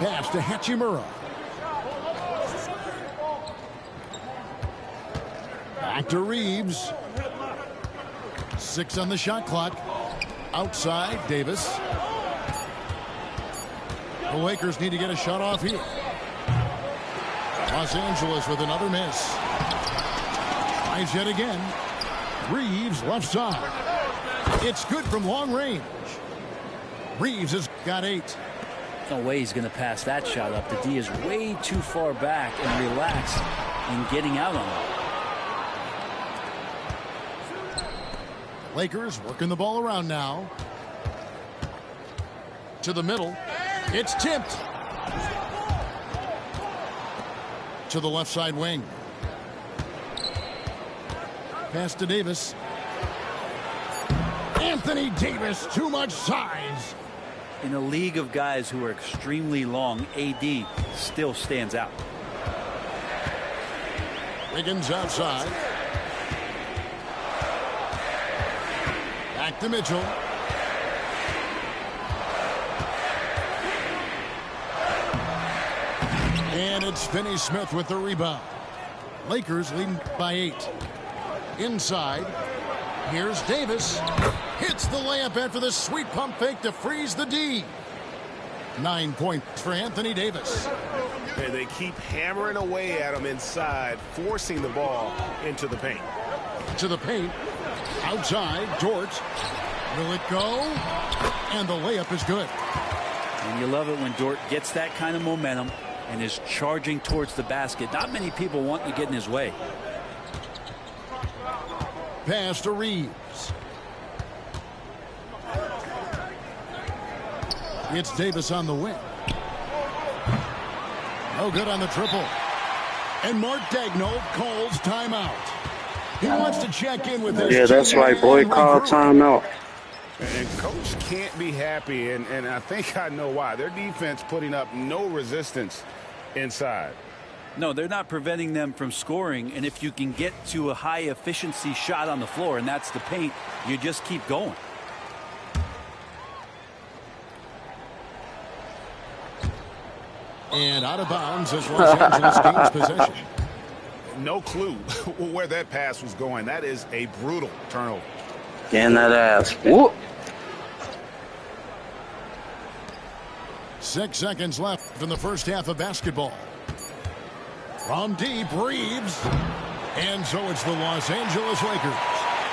Pass to Hachimura. Back to Reeves. 6 on the shot clock. Outside, Davis. The Lakers need to get a shot off here. Los Angeles with another miss. Tries yet again. Reeves left side. It's good from long range. Reeves has got 8. No way he's going to pass that shot up. The D is way too far back and relaxed in getting out on it. Lakers working the ball around now. To the middle. It's tipped. To the left side wing. Pass to Davis. Anthony Davis, too much size. In a league of guys who are extremely long, AD still stands out. Wiggins outside. Back to Mitchell. And it's Finney Smith with the rebound. Lakers leading by 8. Inside. Here's Davis. Hits the layup after the sweet pump fake to freeze the D. 9 points for Anthony Davis. And they keep hammering away at him inside, forcing the ball into the paint. To the paint. Outside, Dort. Will it go? And the layup is good. And you love it when Dort gets that kind of momentum and is charging towards the basket. Not many people want to get in his way. Pass to Reeves. It's Davis on the wing. No good on the triple. And Mark Daigneault calls timeout. He wants to check in with this. Yeah, that's right, boy. Call timeout. And coach can't be happy, and I think I know why. Their defense putting up no resistance inside. No, they're not preventing them from scoring, and if you can get to a high efficiency shot on the floor, and that's the paint, you just keep going. And out of bounds as Los Angeles gains possession. No clue where that pass was going. That is a brutal turnover. Getting that ass. Whoop. 6 seconds left in the first half of basketball. From deep, Reeves. And so it's the Los Angeles Lakers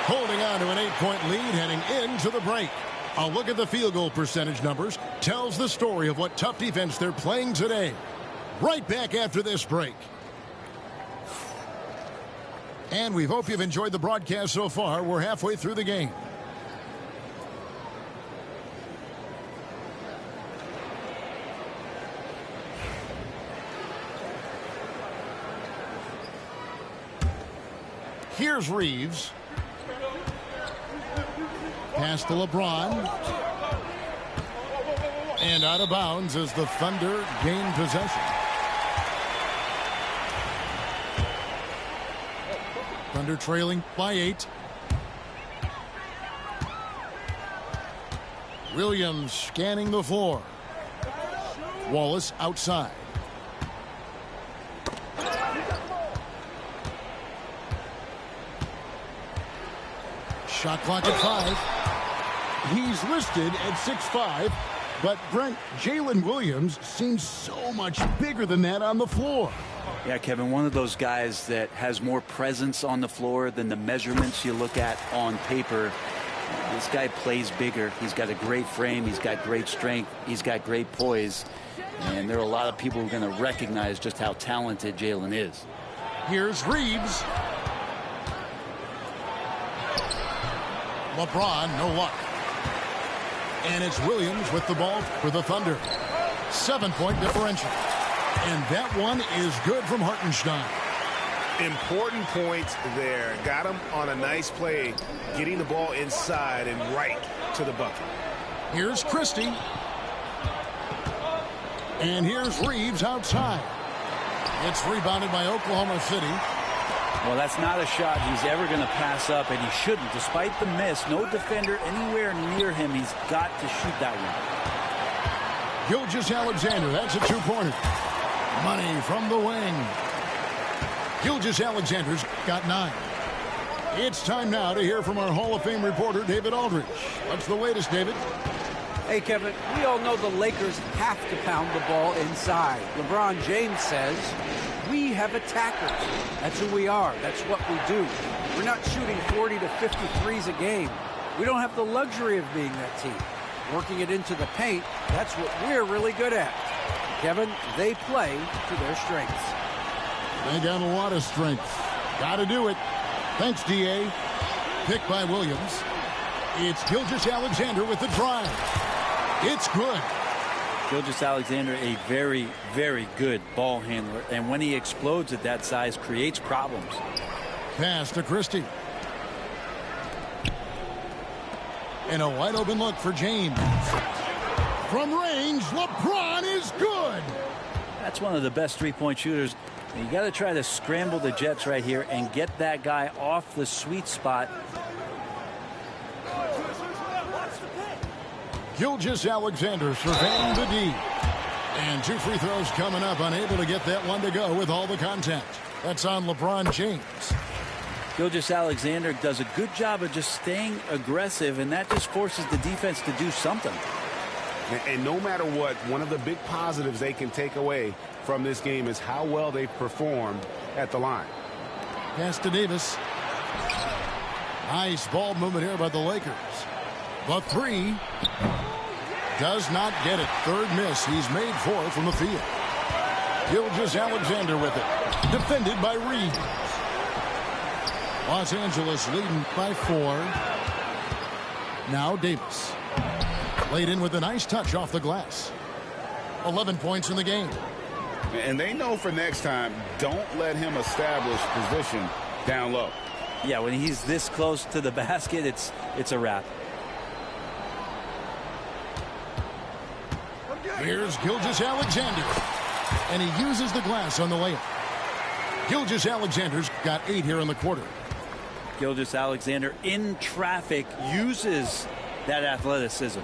holding on to an 8-point lead heading into the break. A look at the field goal percentage numbers tells the story of what tough defense they're playing today. Right back after this break. And we hope you've enjoyed the broadcast so far. We're halfway through the game. Here's Reeves. Pass to LeBron. And out of bounds as the Thunder gain possession. Thunder trailing by 8. Williams scanning the floor. Wallace outside. Shot clock at 5. He's listed at 6'5", but Brent, Jalen Williams seems so much bigger than that on the floor. Yeah, Kevin, one of those guys that has more presence on the floor than the measurements you look at on paper. This guy plays bigger. He's got a great frame. He's got great strength. He's got great poise. And there are a lot of people who are going to recognize just how talented Jalen is. Here's Reeves. LeBron, no luck. And it's Williams with the ball for the Thunder. 7-point differential. And that one is good from Hartenstein. Important points there. Got him on a nice play, getting the ball inside and right to the bucket. Here's Christie. And here's Reeves outside. It's rebounded by Oklahoma City. Well, that's not a shot he's ever going to pass up, and he shouldn't. Despite the miss, no defender anywhere near him. He's got to shoot that one. Gilgeous-Alexander, that's a two-pointer. Money from the wing. Gilgeous-Alexander's got 9. It's time now to hear from our Hall of Fame reporter, David Aldridge. What's the latest, David? Hey, Kevin, we all know the Lakers have to pound the ball inside. LeBron James says, we have attackers. That's who we are. That's what we do. We're not shooting 40 to 53s a game. We don't have the luxury of being that team. Working it into the paint, that's what we're really good at. Kevin, they play to their strengths. They got a lot of strength. Got to do it. Thanks, D.A. Pick by Williams. It's Gilgeous-Alexander with the drive. It's good. Gilgeous-Alexander, a very, very good ball handler. And when he explodes at that size, creates problems. Pass to Christie. And a wide open look for James. From range, LeBron is good. That's one of the best three-point shooters. You got to try to scramble the Jets right here and get that guy off the sweet spot. Gilgeous-Alexander surveying the D. And 2 free throws coming up, unable to get that one to go with all the contact. That's on LeBron James. Gilgeous-Alexander does a good job of just staying aggressive, and that just forces the defense to do something. And no matter what, one of the big positives they can take away from this game is how well they performed at the line. Pass to Davis. Nice ball movement here by the Lakers. The 3 does not get it. Third miss. He's made 4 from the field. Gilgeous-Alexander with it. Defended by Reeves. Los Angeles leading by 4. Now Davis. Laid in with a nice touch off the glass. 11 points in the game. And they know for next time, don't let him establish position down low. Yeah, when he's this close to the basket, it's a wrap. Here's Gilgeous-Alexander. And he uses the glass on the layup. Gilgeous-Alexander's got 8 here in the quarter. Gilgeous-Alexander in traffic uses that athleticism.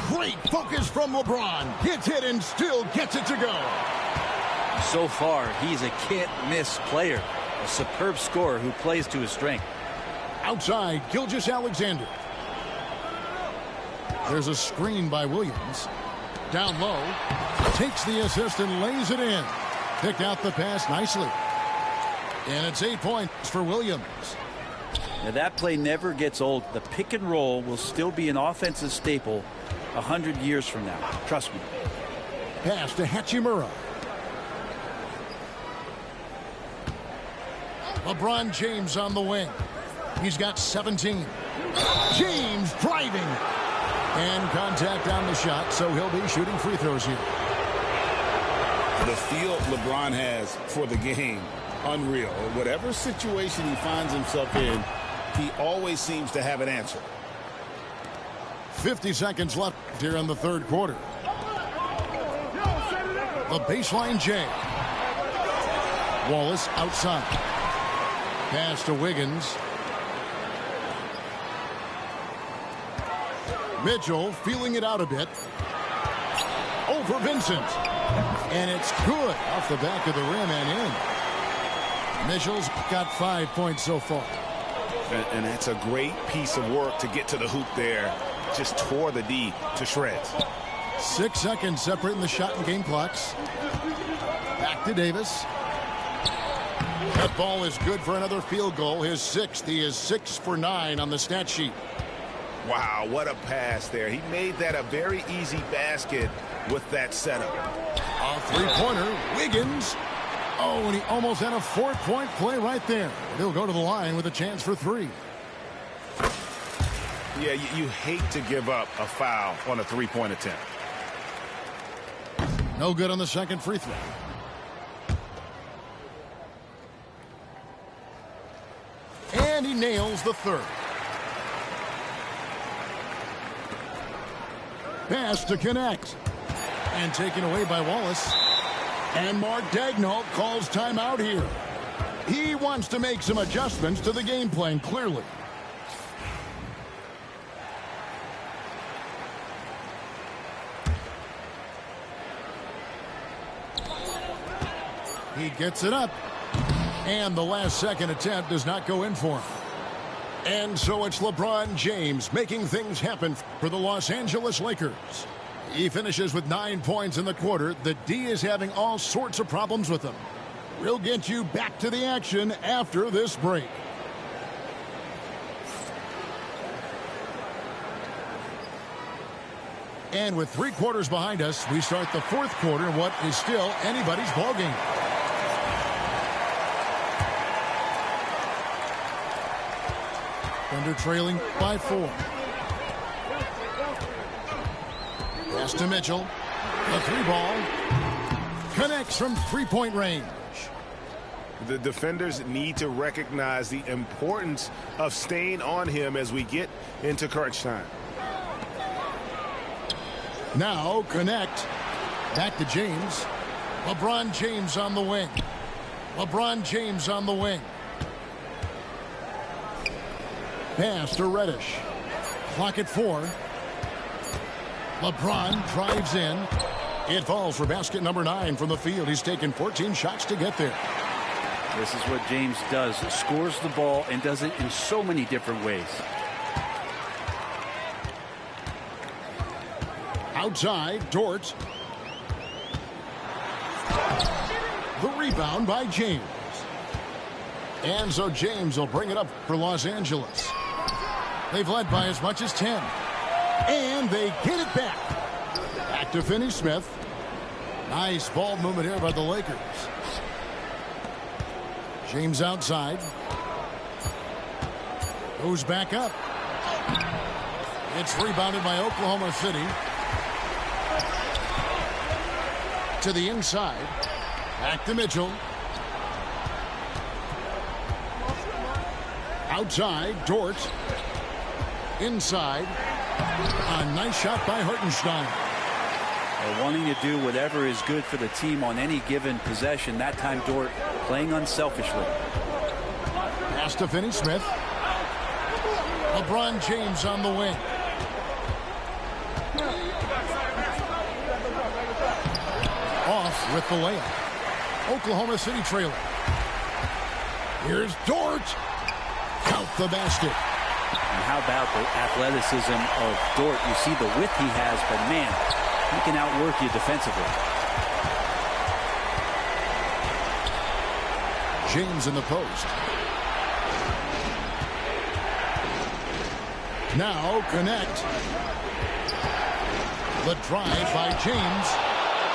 Great focus from LeBron. Hits it and still gets it to go. So far, he's a can't-miss player. A superb scorer who plays to his strength. Outside, Gilgeous-Alexander. There's a screen by Williams. Down low. Takes the assist and lays it in. Picked out the pass nicely. And it's 8 points for Williams. Now that play never gets old. The pick and roll will still be an offensive staple 100 years from now. Trust me. Pass to Hachimura. LeBron James on the wing. He's got 17. James driving. And contact on the shot, so he'll be shooting free throws here. The feel LeBron has for the game Unreal. Whatever situation he finds himself in, he always seems to have an answer. 50 seconds left here in the third quarter. The baseline J. Wallace outside. Pass to Wiggins. Mitchell feeling it out a bit. Over Vincent. And it's good off the back of the rim and in. Mitchell's got 5 points so far. And that's a great piece of work to get to the hoop there. Just tore the D to shreds. 6 seconds separating the shot and game clocks. Back to Davis. That ball is good for another field goal. His 6th. He is 6 for 9 on the stat sheet. Wow, what a pass there. He made that a very easy basket with that setup. A three-pointer. Wiggins. Oh, and he almost had a 4-point play right there. He'll go to the line with a chance for 3. Yeah, you hate to give up a foul on a three-point attempt. No good on the second free throw. And he nails the third. Pass to connect. And taken away by Wallace. And Mark Daigneault calls timeout here. He wants to make some adjustments to the game plan, clearly. He gets it up. And the last second attempt does not go in for him. And so it's LeBron James making things happen for the Los Angeles Lakers. He finishes with 9 points in the quarter. The D is having all sorts of problems with him. We'll get you back to the action after this break. And with 3 quarters behind us, we start the fourth quarter in what is still anybody's ballgame. Thunder trailing by 4. Pass to Mitchell. The 3-ball. Connects from 3-point range. The defenders need to recognize the importance of staying on him as we get into crunch time. Now connect. Back to James. LeBron James on the wing. LeBron James on the wing. Pass to Reddish. Clock at 4. LeBron drives in. It falls for basket number 9 from the field. He's taken 14 shots to get there. This is what James does. Scores the ball and does it in so many different ways. Outside, Dort. The rebound by James. And so James will bring it up for Los Angeles. They've led by as much as 10. And they get it back. Back to Finney-Smith. Nice ball movement here by the Lakers. James outside. Goes back up. It's rebounded by Oklahoma City. To the inside. Back to Mitchell. Outside, Dort. Inside. A nice shot by Hartenstein. Wanting to do whatever is good for the team on any given possession. That time, Dort playing unselfishly. Pass to Finney-Smith. LeBron James on the wing. Off with the layup. Oklahoma City trailing. Here's Dort. Out the basket. And how about the athleticism of Dort? You see the width he has, but man, he can outwork you defensively. James in the post. Now connect. The drive by James.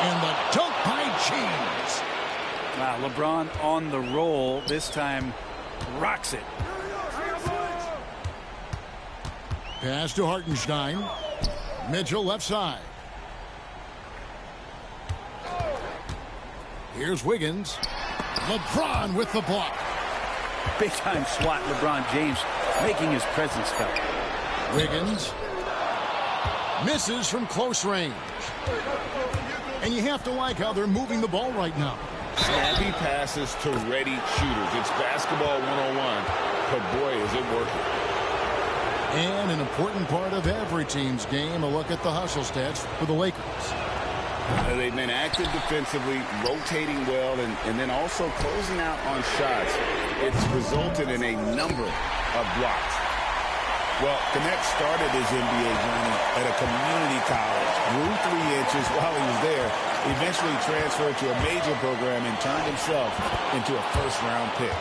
And the dunk by James. Wow, LeBron on the roll. This time rocks it. Pass to Hartenstein. Mitchell left side. Here's Wiggins. LeBron with the block. Big-time swat, LeBron James making his presence felt. Wiggins misses from close range. And you have to like how they're moving the ball right now. Snappy passes to ready shooters. It's basketball 101, but boy, is it working. And an important part of every team's game, a look at the hustle stats for the Lakers. They've been active defensively, rotating well, and then also closing out on shots. It's resulted in a number of blocks. Well, Connect started his NBA journey at a community college, grew 3 inches while he was there, eventually transferred to a major program and turned himself into a first-round pick.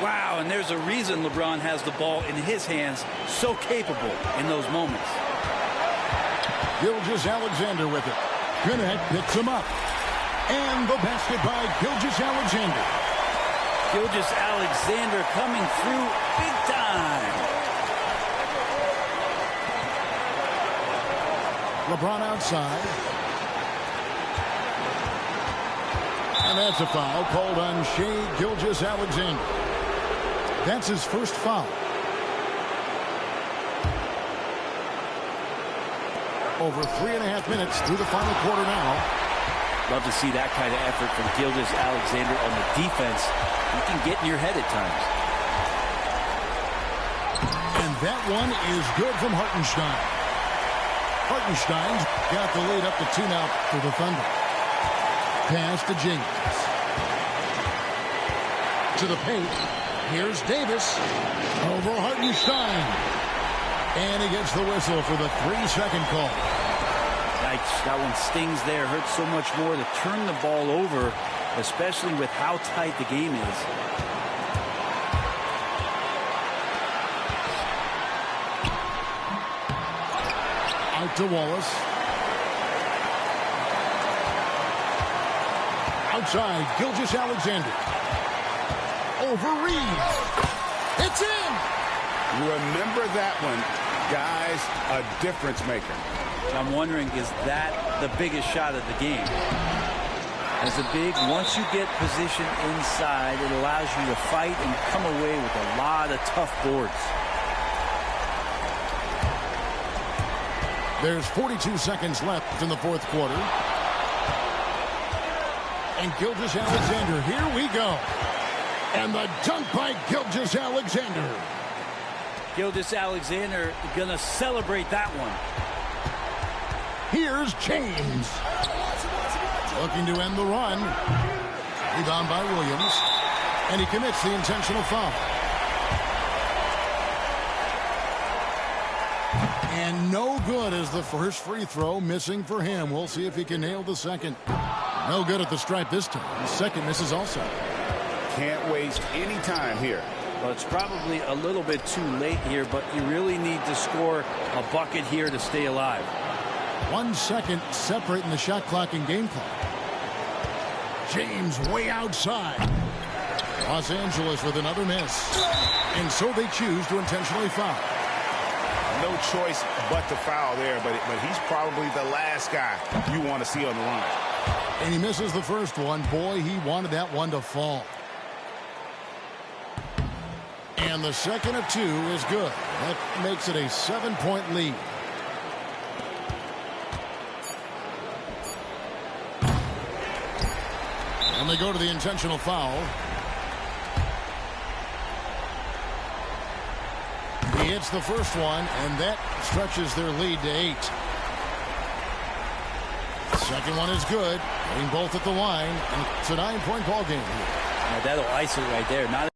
Wow, and there's a reason LeBron has the ball in his hands, so capable in those moments. Gilgeous-Alexander with it. Connect picks him up. And the basket by Gilgeous-Alexander. Gilgeous-Alexander coming through big time. LeBron outside. And that's a foul called on Shai Gilgeous-Alexander. That's his first foul. Over 3.5 minutes through the final quarter now. Love to see that kind of effort from Gilgeous-Alexander on the defense. He can get in your head at times. And that one is good from Hartenstein. Hartenstein's got the lead up to 2 now for the Thunder. Pass to James. To the paint. Here's Davis. Over Hartenstein. And he gets the whistle for the 3-second call. Yikes, that one stings there. Hurts so much more to turn the ball over, especially with how tight the game is. Out to Wallace. Outside, Gilgeous-Alexander. Over Reeves. It's in! Remember that one, guys, a difference maker. I'm wondering, is that the biggest shot of the game? As a big, once you get position inside, it allows you to fight and come away with a lot of tough boards. There's 42 seconds left in the fourth quarter. And Gilgeous-Alexander, here we go. And the dunk by Gilgeous-Alexander. Gilgeous-Alexander gonna celebrate that one. Here's James. Looking to end the run. Rebound by Williams. And he commits the intentional foul. And no good as the first free throw, missing for him. We'll see if he can nail the second. No good at the stripe this time. The second misses also. Can't waste any time here. Well, it's probably a little bit too late here, but you really need to score a bucket here to stay alive. 1 second separating the shot clock and game clock. James way outside. Los Angeles with another miss. And so they choose to intentionally foul. No choice but to foul there, but he's probably the last guy you want to see on the line. And he misses the first one. Boy, he wanted that one to fall. And the second of 2 is good. That makes it a 7-point lead. And they go to the intentional foul. He hits the first one, and that stretches their lead to 8. The second one is good. Getting both at the line. And it's a 9-point ball game here. Now that'll ice it right there. Not